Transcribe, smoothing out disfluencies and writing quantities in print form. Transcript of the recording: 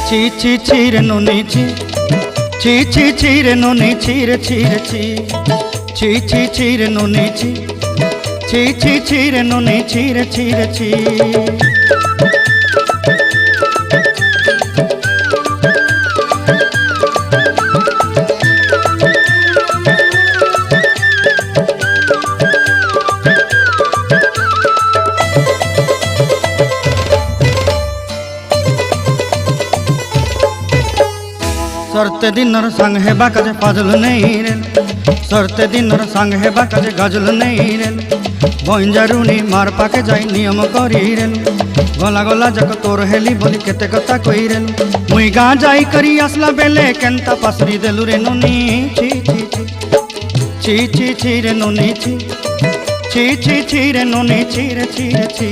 ছি ছি ছি রে নুনি ছি, ছি ছি ছি রে নুনি ছি রে ছি রে ছি, ছি ছি ছি রে নুনি ছি, ছি ছি ছি রে নুনি ছি রে ছি রে ছি। सरते दिनर संग हेबा काजे फाजल नहीं रेल, सरते दिनर संग हेबा काजे गाजल नहीं रेल, बंजारुनी मार पाके जाई नियम करी रेल, गला गला जक तोर हेली बोली केते कथा कई रेल, मुई गाँ जाई करी आसला बेले केंता पासरी देलु रे नुनी ची ची ची ची ची ची रे नुनी ची, ची ची ची रे नुनी ची रे ची रे ची।